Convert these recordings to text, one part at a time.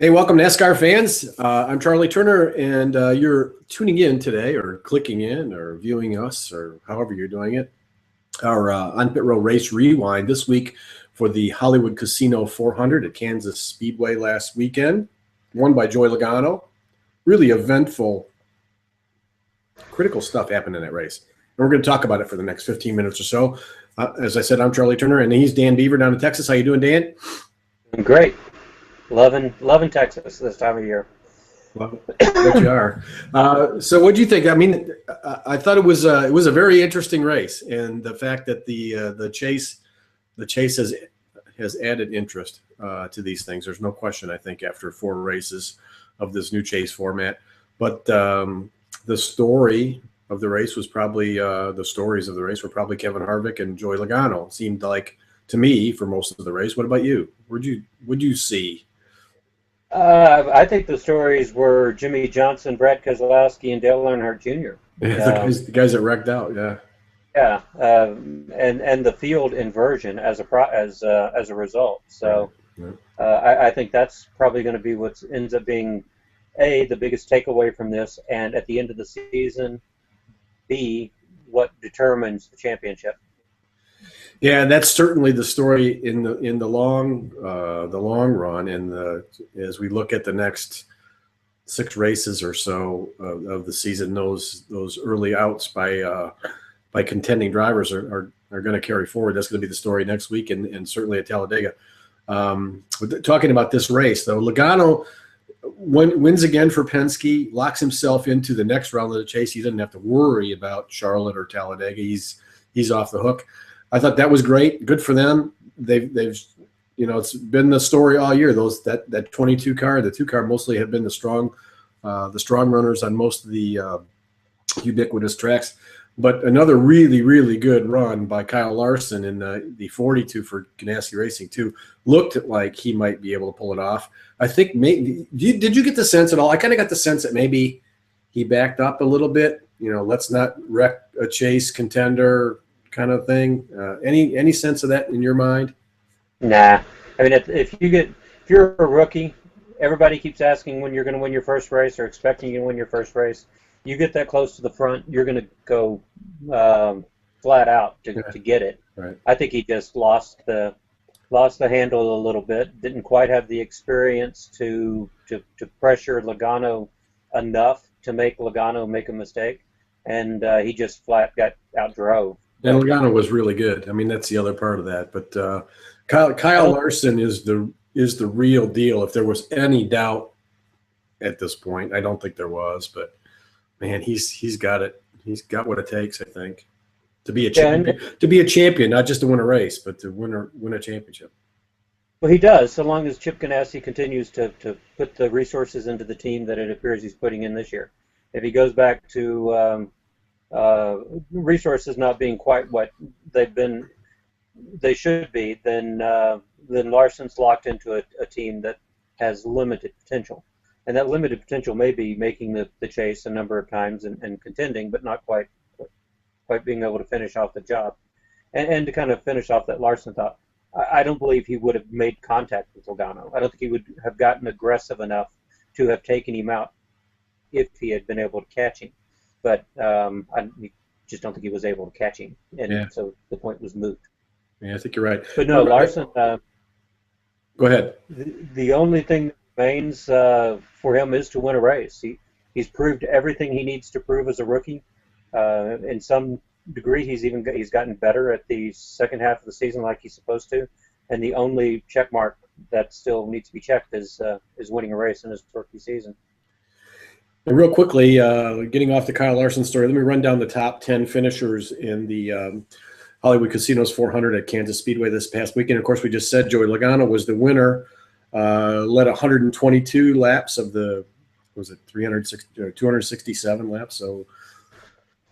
Hey, welcome Nascar fans. I'm Charlie Turner, and you're tuning in today or clicking in or viewing us or however you're doing it. Our On Pit Row Race Rewind this week for the Hollywood Casino 400 at Kansas Speedway last weekend, won by Joey Logano. Really eventful, critical stuff happened in that race. And we're going to talk about it for the next 15 minutes or so. As I said, I'm Charlie Turner, and he's Dan Beaver down in Texas. How you doing, Dan? Great. Loving Texas this time of year. Well, what you are. So what do you think? I mean, I thought it was a very interesting race, and the fact that the chase has added interest to these things. There's no question, I think, after 4 races of this new chase format. But the story of the race was probably the stories of the race were probably Kevin Harvick and Joey Logano. It seemed like to me for most of the race. What about you? Would you see? I think the stories were Jimmie Johnson, Brad Keselowski, and Dale Earnhardt Jr. Yeah, the guys that wrecked out. Yeah. Yeah, and the field inversion as a result. So I think that's probably going to be what ends up being the biggest takeaway from this, and at the end of the season, B, what determines the championship. Yeah, that's certainly the story in the long run, and as we look at the next 6 races or so of the season, those early outs by contending drivers are going to carry forward. That's going to be the story next week, and certainly at Talladega. Talking about this race, though, Logano wins again for Penske, locks himself into the next round of the chase. He doesn't have to worry about Charlotte or Talladega. He's off the hook. I thought that was great. Good for them. They've it's been the story all year. That 22 car, the 2 car mostly have been the strong runners on most of the ubiquitous tracks. But another really, really good run by Kyle Larson in the 42 for Penske Racing too. Looked like he might be able to pull it off. I think maybe did you get the sense at all? I kind of got the sense that maybe he backed up a little bit. Let's not wreck a chase contender kind of thing. Any sense of that in your mind? Nah. I mean, if you're a rookie, everybody keeps asking when you're going to win your first race or expecting you to win your first race. You get that close to the front, you're going to go flat out to get it. Right. I think he just lost the handle a little bit. Didn't quite have the experience to pressure Logano enough to make Logano make a mistake, and he just flat got outdrove. And Logano was really good. I mean, that's the other part of that. But Kyle Larson is the real deal. If there was any doubt at this point, I don't think there was. But man, he's got it. He's got what it takes, I think, to be a champion. To be a champion, not just to win a race, but to win a championship. Well, he does, so long as Chip Ganassi continues to put the resources into the team that it appears he's putting in this year. If he goes back to resources not being quite what they should be, then Larson's locked into a team that has limited potential, and that limited potential may be making the chase a number of times and contending, but not quite being able to finish off the job. And to kind of finish off that Larson thought, I don't believe he would have made contact with Logano. I don't think he would have gotten aggressive enough to have taken him out if he had been able to catch him. But I just don't think he was able to catch him, and so the point was moot. Yeah, I think you're right. But no, Larson. Go ahead. The only thing that remains for him is to win a race. He's proved everything he needs to prove as a rookie. In some degree, he's gotten better at the second half of the season, like he's supposed to. And the only check mark that still needs to be checked is winning a race in his rookie season. And real quickly, getting off the Kyle Larson story, let me run down the top 10 finishers in the Hollywood Casinos 400 at Kansas Speedway this past weekend. Of course, we just said Joey Logano was the winner, led 122 laps of the, 267 laps, so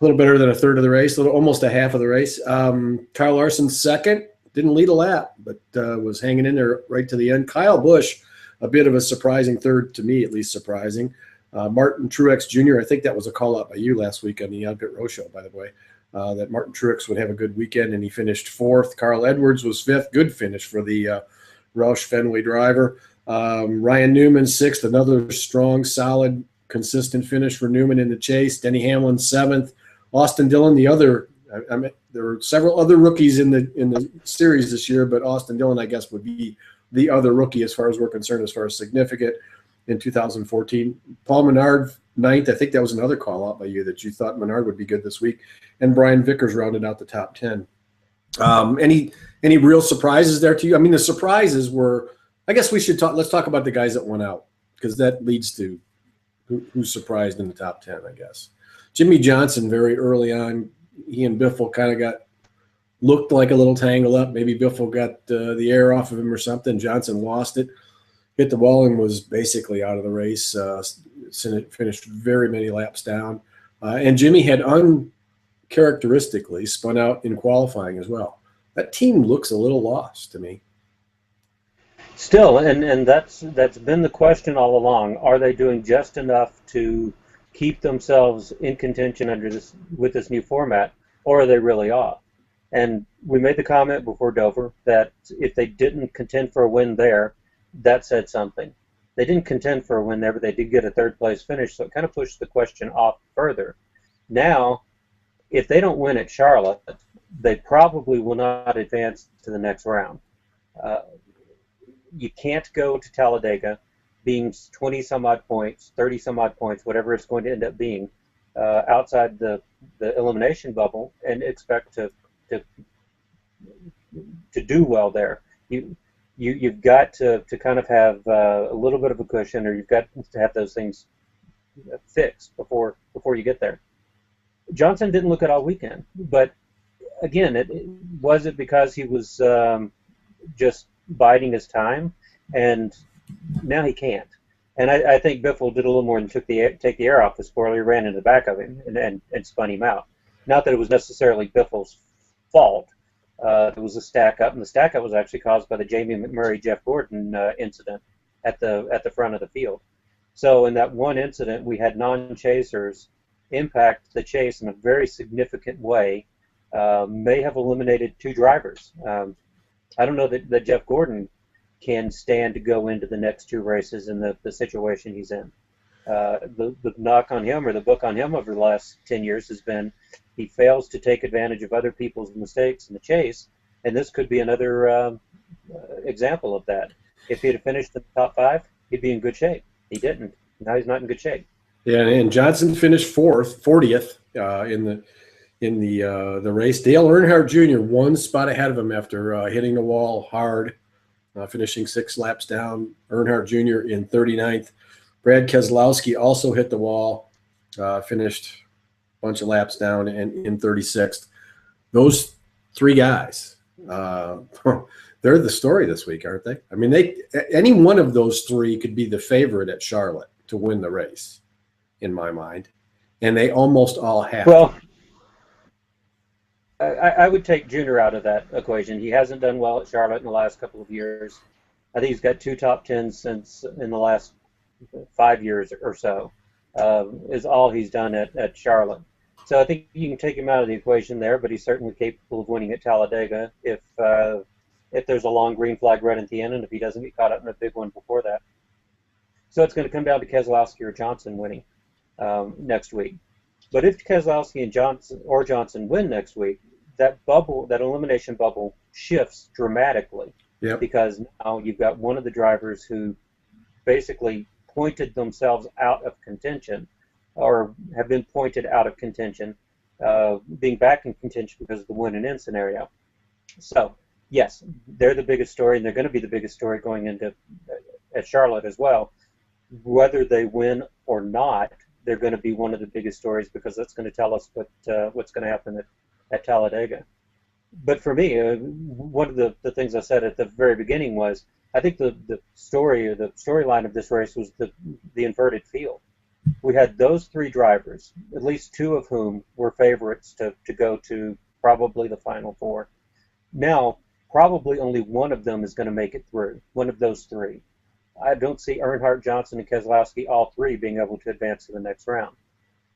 a little better than a third of the race, almost a half of the race. Kyle Larson second, didn't lead a lap, but was hanging in there right to the end. Kyle Busch, a bit of a surprising third, to me at least surprising. Martin Truex Jr., I think that was a call out by you last week on the On Pit Row show, by the way, that Martin Truex would have a good weekend, and he finished 4th. Carl Edwards was 5th. Good finish for the Roush Fenway driver. Ryan Newman, 6th, another strong, solid, consistent finish for Newman in the chase. Denny Hamlin, 7th. Austin Dillon, the other. I mean, there were several other rookies in the series this year, but Austin Dillon, I guess, would be the other rookie as far as we're concerned, as far as significant in 2014. Paul Menard, 9th. I think that was another call out by you that you thought Menard would be good this week. And Brian Vickers rounded out the top 10. Any real surprises there to you? I mean, the surprises were, I guess let's talk about the guys that went out, because that leads to who's surprised in the top 10, I guess. Jimmie Johnson, very early on, he and Biffle kind of looked like a little tangle up. Maybe Biffle got the air off of him or something. Johnson lost it, hit the wall, and was basically out of the race. Finished very many laps down. And Jimmie had uncharacteristically spun out in qualifying as well. That team looks a little lost to me. Still, and that's been the question all along. Are they doing just enough to keep themselves in contention with this new format, or are they really off? And we made the comment before Dover that if they didn't contend for a win there, that said something. They didn't contend for a win there, but they did get a third-place finish, so it kind of pushed the question off further. Now, if they don't win at Charlotte, they probably will not advance to the next round. You can't go to Talladega being 20-some-odd points, 30-some-odd points, whatever it's going to end up being, outside the elimination bubble and expect to do well there. You've got to kind of have a little bit of a cushion, or you've got to have those things fixed before you get there. Johnson didn't look at all weekend, but again, was it because he was just biding his time, and now he can't. And I think Biffle did a little more than take the air off the spoiler. He ran into the back of him and spun him out. Not that it was necessarily Biffle's fault. It was a stack up, and the stack up was actually caused by the Jamie McMurray Jeff Gordon incident at the front of the field. So in that one incident, we had non-chasers impact the chase in a very significant way. May have eliminated 2 drivers. I don't know that Jeff Gordon can stand to go into the next 2 races in the situation he's in. The knock on him, or the book on him over the last 10 years, has been he fails to take advantage of other people's mistakes in the chase, and this could be another example of that. If he'd have finished in the top 5, he'd be in good shape. He didn't. Now he's not in good shape. Yeah, and Johnson finished 40th in the race. Dale Earnhardt Jr. 1 spot ahead of him after hitting the wall hard, finishing 6 laps down. Earnhardt Jr. in 39th. Brad Keselowski also hit the wall, finished a bunch of laps down in 36th. Those 3 guys, they're the story this week, aren't they? I mean, any one of those 3 could be the favorite at Charlotte to win the race, in my mind, and they almost all have. Well, I would take Junior out of that equation. He hasn't done well at Charlotte in the last couple of years. I think he's got 2 top 10s since in the last 5 years or so, is all he's done at Charlotte. So I think you can take him out of the equation there, but he's certainly capable of winning at Talladega if there's a long green flag right at the end, and if he doesn't get caught up in a big one before that. So it's going to come down to Keselowski or Johnson winning next week. But if Keselowski and Johnson win next week, that elimination bubble shifts dramatically. Yep. Because now you've got one of the drivers who basically pointed themselves out of contention, or have been pointed out of contention, being back in contention because of the win and in scenario. So yes, they're the biggest story, and they're going to be the biggest story going into at Charlotte as well. Whether they win or not, they're going to be one of the biggest stories, because that's going to tell us what's going to happen at Talladega. But for me, one of the things I said at the very beginning was, I think the storyline of this race was the inverted field. We had those 3 drivers, at least 2 of whom were favorites to go to probably the Final 4. Now, probably only one of them is going to make it through, one of those 3. I don't see Earnhardt, Johnson, and Keselowski, all 3, being able to advance to the next round.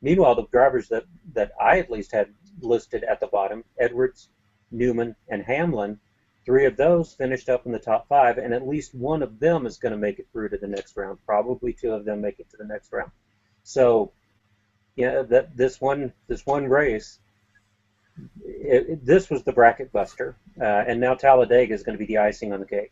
Meanwhile, the drivers that I at least had listed at the bottom, Edwards, Newman, and Hamlin, 3 of those finished up in the top 5, and at least one of them is going to make it through to the next round. Probably 2 of them make it to the next round. So, that this one race, this was the bracket buster, and now Talladega is going to be the icing on the cake.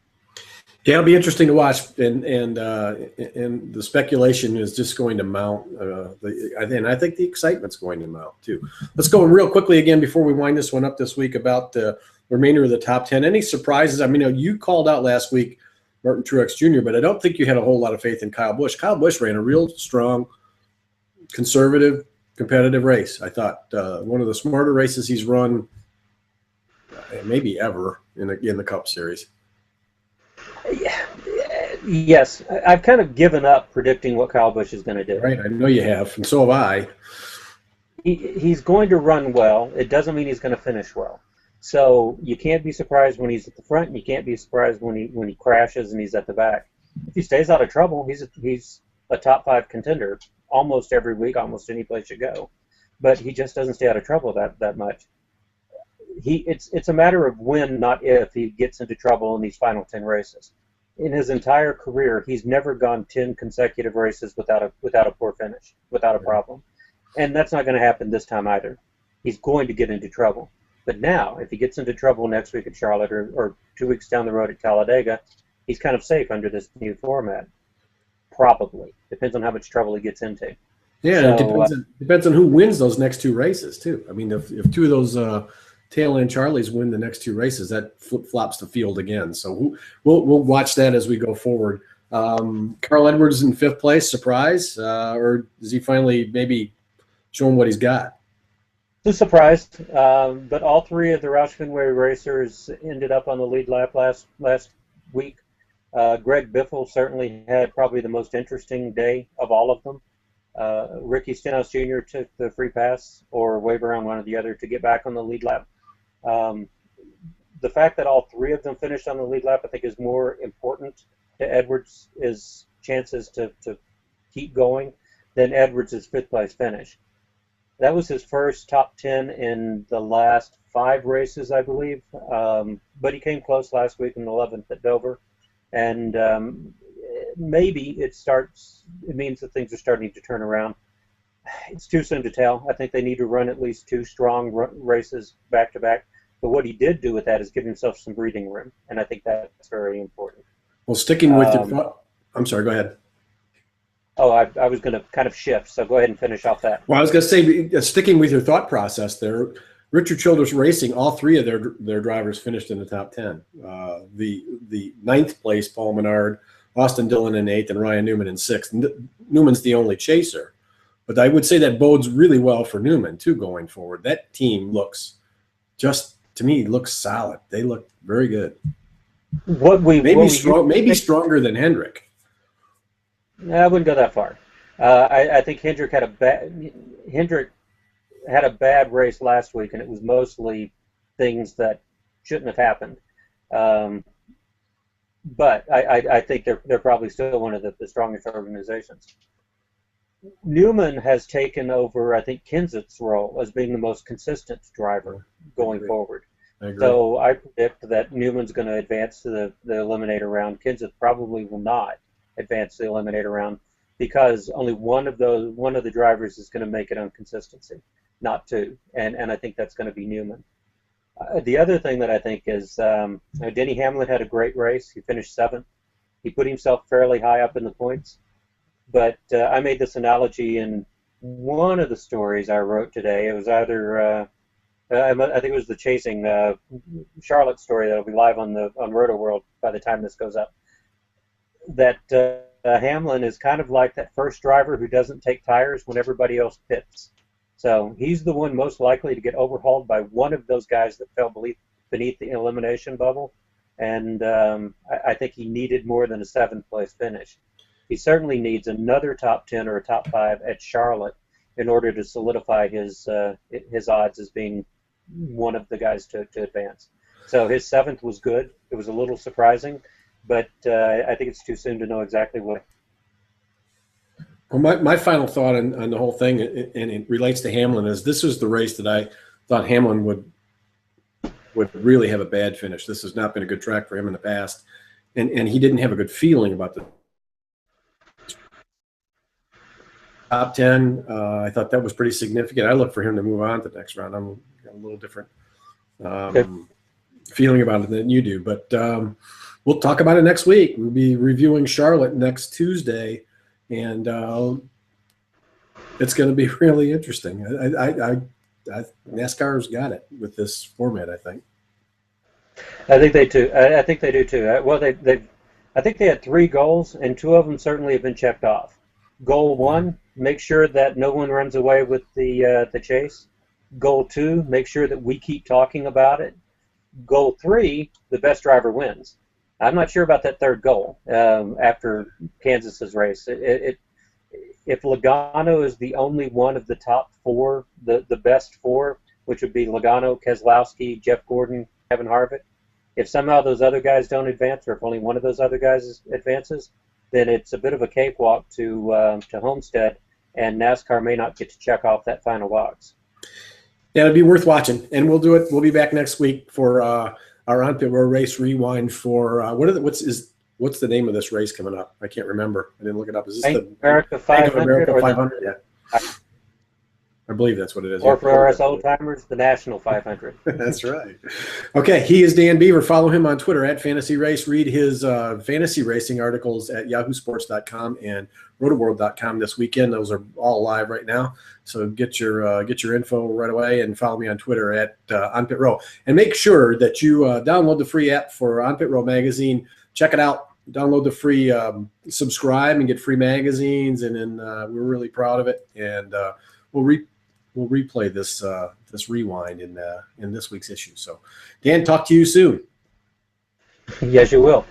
Yeah, it'll be interesting to watch, and the speculation is just going to mount. And I think the excitement's going to mount too. Let's go real quickly again before we wind this one up this week about the remainder of the top 10. Any surprises? I mean, you called out last week Martin Truex Jr., but I don't think you had a whole lot of faith in Kyle Busch. Kyle Busch ran a real strong, conservative, competitive race. I thought one of the smarter races he's run, maybe ever in the Cup Series. Yes, I've kind of given up predicting what Kyle Busch is going to do. Right, I know you have, and so have I. He's going to run well. It doesn't mean he's going to finish well. So you can't be surprised when he's at the front, and you can't be surprised when he crashes and he's at the back. If he stays out of trouble, he's a top 5 contender almost every week, almost any place you go. But he just doesn't stay out of trouble that much. It's a matter of when, not if, he gets into trouble in these final 10 races. In his entire career, he's never gone 10 consecutive races without a poor finish, without a problem. And that's not going to happen this time either. He's going to get into trouble. But now, if he gets into trouble next week at Charlotte or 2 weeks down the road at Talladega, he's kind of safe under this new format. Probably. Depends on how much trouble he gets into. Yeah, so, it depends on who wins those next 2 races, too. I mean, if 2 of those tail end Charlies win the next 2 races, that flip-flops the field again. So we'll watch that as we go forward. Carl Edwards in 5th place, surprise? Or is he finally maybe showing what he's got? I'm surprised, but all 3 of the Roush Fenway racers ended up on the lead lap last week. Greg Biffle certainly had probably the most interesting day of all of them. Ricky Stenhouse Jr. took the free pass or wave around one or the other to get back on the lead lap. The fact that all 3 of them finished on the lead lap, I think, is more important to Edwards' chances to keep going than Edwards' 5th place finish. That was his first top 10 in the last 5 races, I believe. But he came close last week in the 11th at Dover. And maybe it means that things are starting to turn around. It's too soon to tell. I think they need to run at least 2 strong races back to back. But what he did do with that is give himself some breathing room, and I think that's very important. Well, sticking with your thought, I'm sorry, go ahead. Oh, I was going to kind of shift, so go ahead and finish off that. Well, I was going to say, sticking with your thought process there, Richard Childress Racing, all 3 of their drivers finished in the top 10. The 9th place, Paul Menard, Austin Dillon in 8th, and Ryan Newman in 6th. Newman's the only chaser. But I would say that bodes really well for Newman, too, going forward. That team looks to me, looks solid. They look very good. Maybe stronger than Hendrick. I wouldn't go that far. I think Hendrick had a bad race last week, and it was mostly things that shouldn't have happened. But I think they're probably still one of the strongest organizations. Newman has taken over, I think, Kenseth's role as being the most consistent driver going forward. So I predict that Newman's going to advance to the Eliminator round. Kenseth probably will not advance to the Eliminator round because only one of the drivers is going to make it on consistency, not 2. And I think that's going to be Newman. The other thing that I think is Denny Hamlin had a great race. He finished 7th. He put himself fairly high up in the points. But I made this analogy in one of the stories I wrote today. It was either I think it was the Chasing Charlotte story that'll be live on Roto World by the time this goes up. That Hamlin is kind of like that first driver who doesn't take tires when everybody else pits. So he's the one most likely to get overhauled by one of those guys that fell beneath the elimination bubble. And I think he needed more than a 7th place finish. He certainly needs another top 10 or a top 5 at Charlotte in order to solidify his odds as being one of the guys to advance. So his 7th was good. It was a little surprising, but I think it's too soon to know exactly what. Well, my final thought on the whole thing, and it relates to Hamlin, is this was the race that I thought Hamlin would would really have a bad finish. This has not been a good track for him in the past, and he didn't have a good feeling about the top 10. I thought that was pretty significant. I look for him to move on to the next round. I'm got a little different feeling about it than you do, but we'll talk about it next week. We'll be reviewing Charlotte next Tuesday, and it's going to be really interesting. NASCAR's got it with this format, I think. I think they do. I think they do too. Well, I think they had 3 goals, and 2 of them certainly have been checked off. Goal 1, make sure that no one runs away with the chase. Goal 2, make sure that we keep talking about it. Goal 3, the best driver wins. I'm not sure about that 3rd goal after Kansas's race. If Logano is the only one of the top 4, the best 4, which would be Logano, Keselowski, Jeff Gordon, Kevin Harvick, if somehow those other guys don't advance, or if only one of those other guys advances, then it's a bit of a cakewalk to Homestead, and NASCAR may not get to check off that final box. Yeah, it'd be worth watching, and we'll do it. We'll be back next week for our On Pit Road Race Rewind for what's the name of this race coming up? I can't remember. I didn't look it up. Is this Bank America 500? Bank of America 500? Yeah. I believe that's what it is. Or for us old timers, the National 500. That's right. Okay, he is Dan Beaver. Follow him on Twitter at Fantasy Race. Read his fantasy racing articles at yahoosports.com and rotoworld.com this weekend. Those are all live right now. So get your info right away, and follow me on Twitter at On Pit Row. And make sure that you download the free app for On Pit Row magazine. Check it out. Download the free subscribe and get free magazines, and then we're really proud of it. And we'll replay this rewind in this week's issue. So, Dan, talk to you soon. Yes, you will.